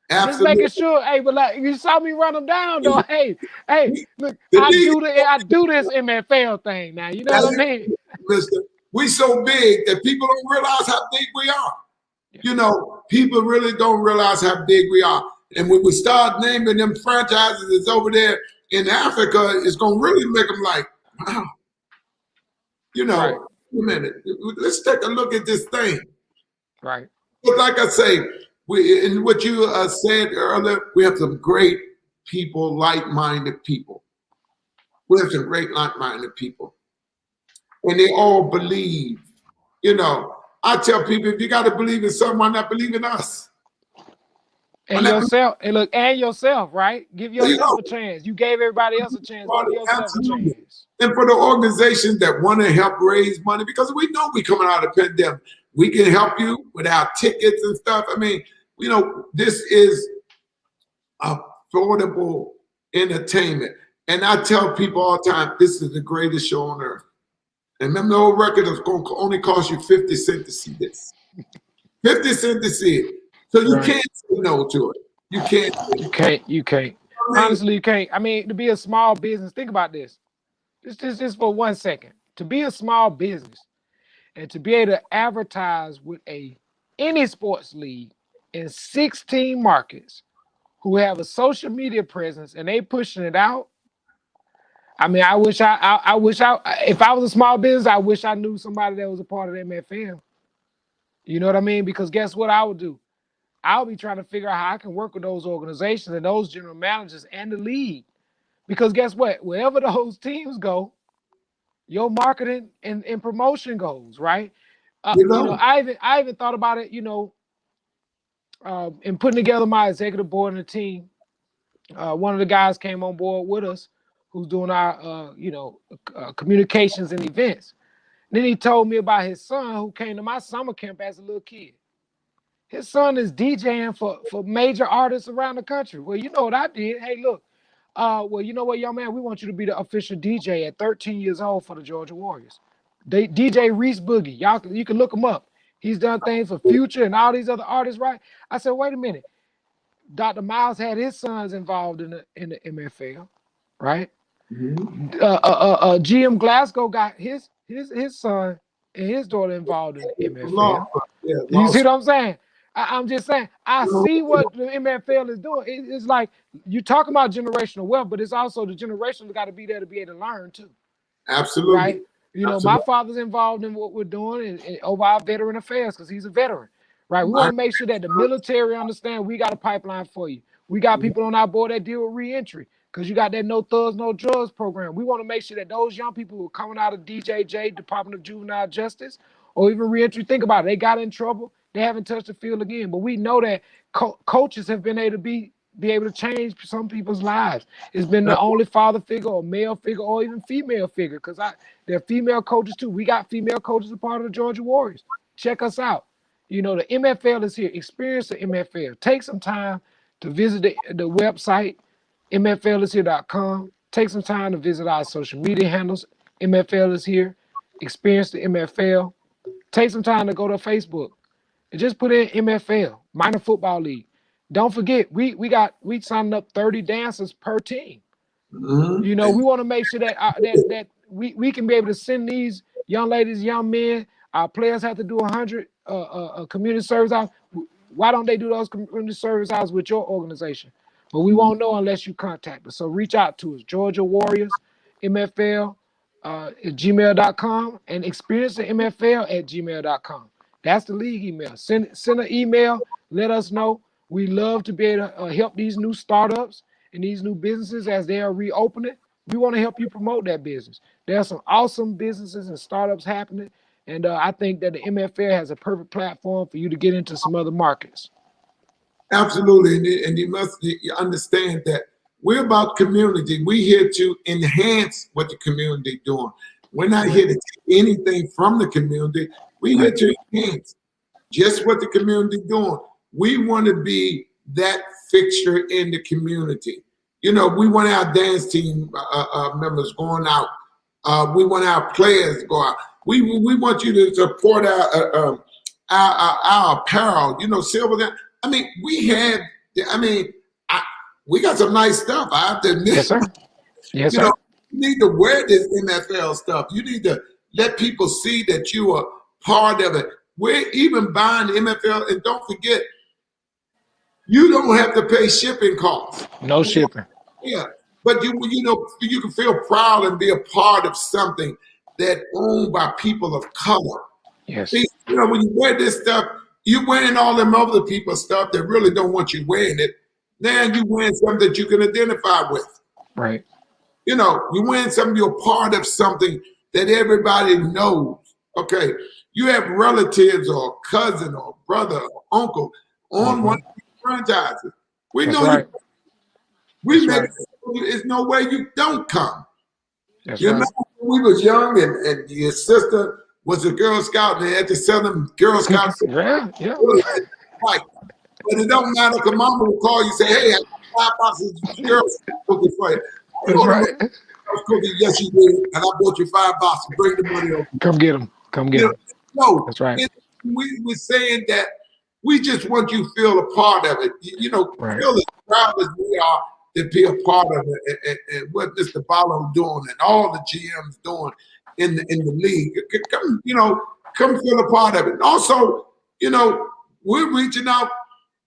Absolutely. Just making sure. Hey, but you saw me run them down, though. Hey, look, I do this MFL thing now. You know what I mean? Mister, we so big that people don't realize how big we are. Yeah. People really don't realize how big we are. And when we start naming them franchises that's over there in Africa, it's going to really make them like, wow. Wait a minute. Let's take a look at this thing. Right. But like I say, in what you said earlier, we have some great people, like-minded people. We have some great like-minded people. And they all believe. I tell people, if you got to believe in someone, not believe in us. And yourself, and look, and yourself, right? Give yourself a chance. You gave everybody else a chance. Give yourself a chance. And for the organizations that want to help raise money, because we know we're coming out of the pandemic, we can help you with our tickets and stuff. I mean, this is affordable entertainment. And I tell people all the time, this is the greatest show on earth. And remember, the old record is going to only cost you 50 cents to see this. 50 cents to see it. So you can't say no to it. You can't. You can't. Honestly, you can't. I mean, to be a small business, think about this. Just for 1 second. To be a small business and to be able to advertise with any sports league in 16 markets who have a social media presence and they pushing it out. I mean, I wish if I was a small business, I wish I knew somebody that was a part of the MFL. You know what I mean? Because guess what I would do? I'll be trying to figure out how I can work with those organizations and those general managers and the league. Because guess what? Wherever those teams go, your marketing and promotion goes, right? I even thought about it, in putting together my executive board and the team. One of the guys came on board with us who's doing our, communications and events. Then he told me about his son who came to my summer camp as a little kid. His son is DJing for major artists around the country. Well, you know what I did? Hey, look, well, you know what, young man? We want you to be the official DJ at 13 years old for the Georgia Warriors. DJ Reese Boogie. You can look him up. He's done things for Future and all these other artists, right? I said, wait a minute. Dr. Myles had his sons involved in the MFL, right? Mm-hmm. GM Glasgow got his son and his daughter involved in the MFL. You see what I'm saying? I'm just saying, I see what the MFL is doing. It's like you talk about generational wealth, but it's also the generation that got to be there to be able to learn too. Absolutely. Right? My father's involved in what we're doing and over our veteran affairs because he's a veteran. Right? We want to make sure that the military understand we got a pipeline for you. We got people on our board that deal with reentry because you got that No Thugs, No Drugs program. We want to make sure that those young people who are coming out of DJJ, Department of Juvenile Justice, or even reentry, think about it. They got in trouble. They haven't touched the field again. But we know that coaches have been able to be able to change some people's lives. It's been the only father figure or male figure or even female figure because there are female coaches too. We got female coaches a part of the Georgia Warriors. Check us out. The MFL is here. Experience the MFL. Take some time to visit the website, MFLishere.com. Take some time to visit our social media handles. MFL is here. Experience the MFL. Take some time to go to Facebook and just put in MFL, Minor Football League. Don't forget, we signed up 30 dancers per team. Mm-hmm. We want to make sure that we can be able to send these young ladies, young men. Our players have to do 100 community service hours. Why don't they do those community service hours with your organization? But we won't know unless you contact us. So reach out to us, Georgia Warriors, MFL at gmail.com and experience the MFL at gmail.com. That's the league email. Send an email. Let us know. We love to be able to help these new startups and these new businesses as they are reopening. We want to help you promote that business. There are some awesome businesses and startups happening. And I think that the MFL has a perfect platform for you to get into some other markets. Absolutely. And you must understand that we're about community. We're here to enhance what the community is doing. We're not here to take anything from the community. We're here to enhance just what the community is doing. We want to be that fixture in the community. We want our dance team members going out. We want our players to go out. We want you to support our apparel, silver. I mean, we got some nice stuff. I have to admit. Yes, sir. Yes, sir. You need to wear this MFL stuff. You need to let people see that you are part of it. We're even buying the MFL, and don't forget, you don't have to pay shipping costs. No shipping. Yeah, but you can feel proud and be a part of something that owned by people of color. Yes. See, when you wear this stuff, you're wearing all them other people's stuff that really don't want you wearing it. Now you're wearing something that you can identify with. Right. You're wearing something, you're part of something that everybody knows. Okay. You have relatives or cousin or brother or uncle on one franchises. We That's know right. we That's make right. there's no way you don't come. That's You right. remember when we was young and your sister was a Girl Scout and they had to sell them Girl Scout Cookies. Yeah. right. But it don't matter because mama will call you and say, hey, I got 5 boxes of Girl Scout cookies for you. I That's bought them right. cookies, yes you did, and I bought you 5 boxes. Bring the money over. Come get them. Come get You them. know, That's right. we're saying that we just want you to feel a part of it. You know, Right. feel as proud as we are to be a part of it, and what Mr. Barlow doing and all the GMs doing in the league. Come, come feel a part of it. And also, we're reaching out.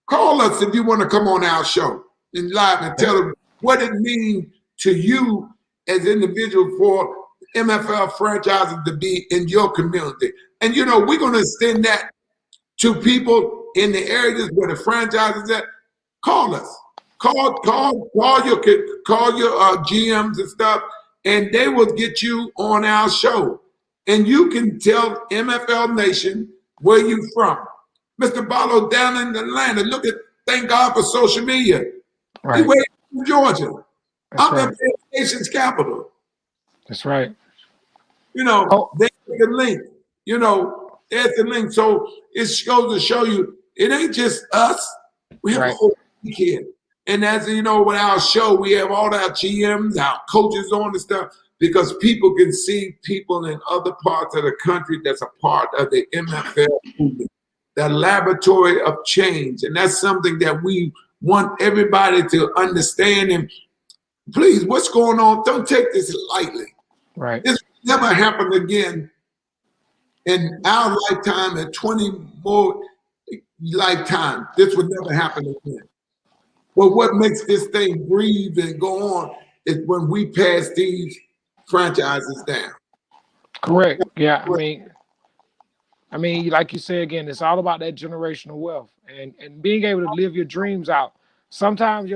Call us if you want to come on our show and live and tell them what it means to you as an individual for MFL franchises to be in your community. And we're going to extend that to people in the areas where the franchises at. Call us. Call your GMs and stuff, and they will get you on our show. And you can tell MFL Nation where you from. Mr. Barlow down in Atlanta. Thank God for social media. Right. He waiting in Georgia. That's I'm right. in the nation's capital. That's right. There's the link. There's the link. So it goes to show you it ain't just us. We have a whole league here. And as you know, with our show, we have all our GMs, our coaches on and stuff, because people can see people in other parts of the country that's a part of the MFL movement, the laboratory of change. And that's something that we want everybody to understand. And please, what's going on? Don't take this lightly. Right. This will never happen again in our lifetime and 20 more lifetime. This would never happen again. But what makes this thing breathe and go on is when we pass these franchises down. Correct. Yeah. I mean, like you said again, it's all about that generational wealth and being able to live your dreams out. Sometimes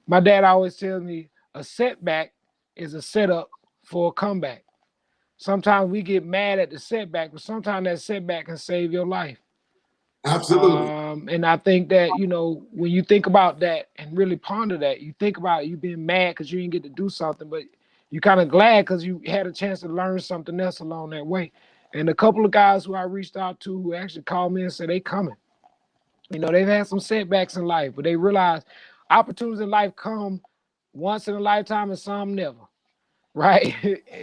my dad always tells me a setback is a setup for a comeback. Sometimes we get mad at the setback, but sometimes that setback can save your life. Absolutely. And I think that, when you think about that and really ponder that, you think about you being mad because you didn't get to do something, but you're kind of glad because you had a chance to learn something else along that way. And a couple of guys who I reached out to who actually called me and said they coming. They've had some setbacks in life, but they realize opportunities in life come once in a lifetime and some never, right?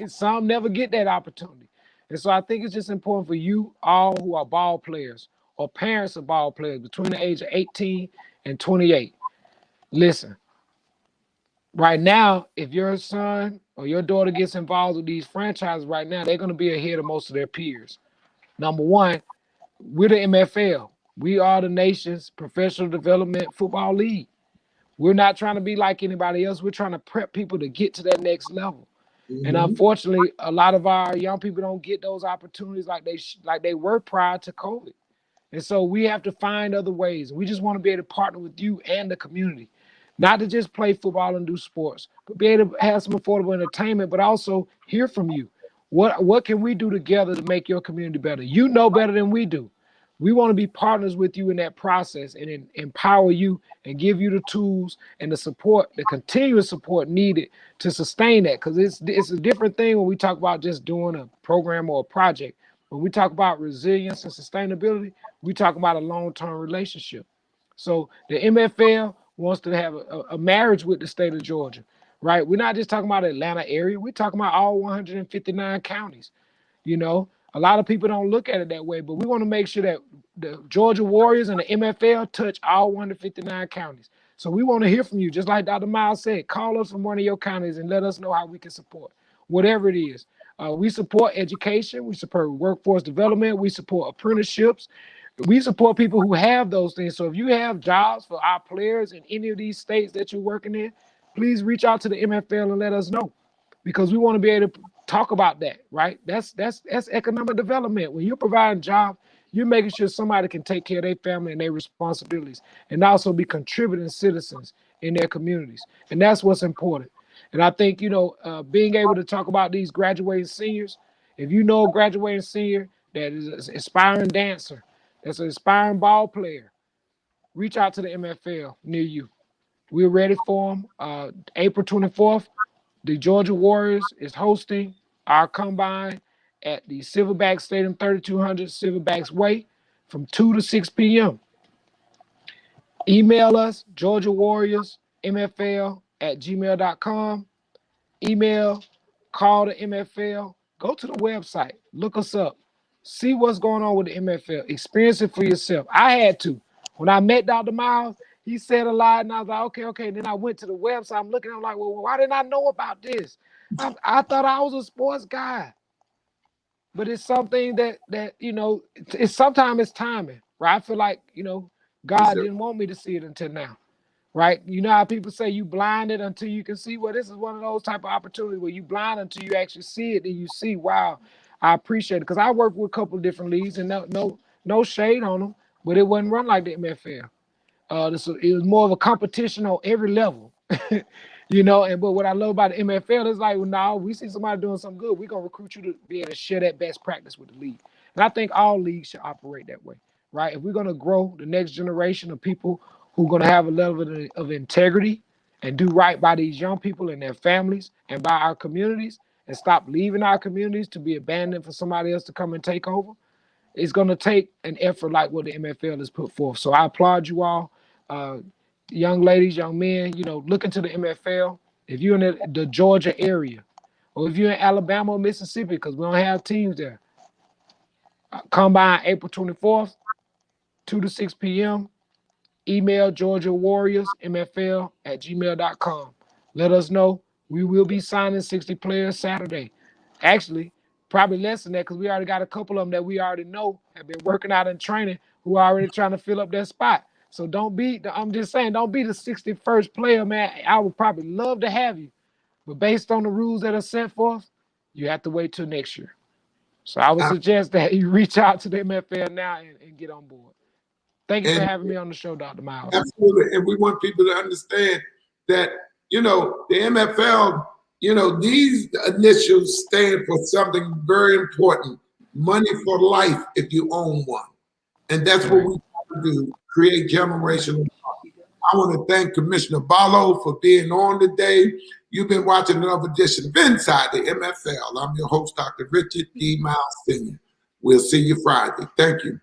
Some never get that opportunity. And so I think it's just important for you all who are ball players or parents of ball players between the age of 18 and 28. Listen, right now, if your son or your daughter gets involved with these franchises right now, they're going to be ahead of most of their peers. Number one, we're the MFL. We are the nation's professional development football league. We're not trying to be like anybody else. We're trying to prep people to get to that next level. And unfortunately, a lot of our young people don't get those opportunities like they were prior to COVID. And so we have to find other ways. We just want to be able to partner with you and the community, not to just play football and do sports, but be able to have some affordable entertainment, but also hear from you. What can we do together to make your community better? You know better than we do. We want to be partners with you in that process and empower you and give you the tools and the support, the continuous support needed to sustain that. Because it's a different thing when we talk about just doing a program or a project. When we talk about resilience and sustainability, we talk about a long-term relationship. So the MFL wants to have a marriage with the state of Georgia, right? We're not just talking about the Atlanta area. We're talking about all 159 counties. A lot of people don't look at it that way, but we want to make sure that the Georgia Warriors and the MFL touch all 159 counties. So we want to hear from you. Just like Dr. Myles said, call us from one of your counties and let us know how we can support, whatever it is. We support education. We support workforce development. We support apprenticeships. We support people who have those things. So if you have jobs for our players in any of these states that you're working in, please reach out to the MFL and let us know, because we want to be able to talk about that, right? That's economic development. When you're providing jobs, you're making sure somebody can take care of their family and their responsibilities and also be contributing citizens in their communities. And that's what's important. And I think, being able to talk about these graduating seniors, if you know a graduating senior that is an aspiring dancer, that's an aspiring ball player, reach out to the MFL near you. We're ready for them. April 24th, the Georgia Warriors is hosting our combine at the Silverback Stadium, 3200 Silverbacks Way, from 2 to 6 p.m. Email us, Georgia Warriors MFL at gmail.com. Email, call the MFL, go to the website, look us up, see what's going on with the MFL, experience it for yourself. I had to. When I met Dr. Myles, he said a lot, and I was like, okay. And then I went to the website. I'm looking, I'm like, well, why didn't I know about this? I thought I was a sports guy. But it's something that it's sometimes it's timing, right? I feel like, God didn't want me to see it until now, right? You know how people say you blinded until you can see? Well, this is one of those type of opportunities where you blind until you actually see it, and you see, wow, I appreciate it. Because I work with a couple of different leagues, and no shade on them, but it wasn't run like the MFL. It was more of a competition on every level, but what I love about the MFL is like, well, no, we see somebody doing something good, we're going to recruit you to be able to share that best practice with the league. And I think all leagues should operate that way, right? If we're going to grow the next generation of people who are going to have a level of integrity and do right by these young people and their families and by our communities, and stop leaving our communities to be abandoned for somebody else to come and take over, it's going to take an effort like what the MFL has put forth. So I applaud you all. Young ladies, young men, look into the MFL. If you're in the Georgia area, or if you're in Alabama or Mississippi, because we don't have teams there, combine April 24th, 2 to 6 p.m. Email Georgia Warriors MFL at gmail.com. Let us know. We will be signing 60 players Saturday. Actually, probably less than that, because we already got a couple of them that we already know have been working out in training who are already trying to fill up their spot. So I'm just saying, don't be the 61st player, man. I would probably love to have you, but based on the rules that are set forth, you have to wait till next year. So I would suggest that you reach out to the MFL now and get on board. Thank you for having me on the show, Dr. Myles. Absolutely. And we want people to understand that, the MFL, these initials stand for something very important. Money for life if you own one. And that's what we want to do, create generational wealth. I want to thank Commissioner Barlow for being on today. You've been watching another edition of Inside the MFL. I'm your host, Dr. Richard D. Myles Sr. We'll see you Friday. Thank you.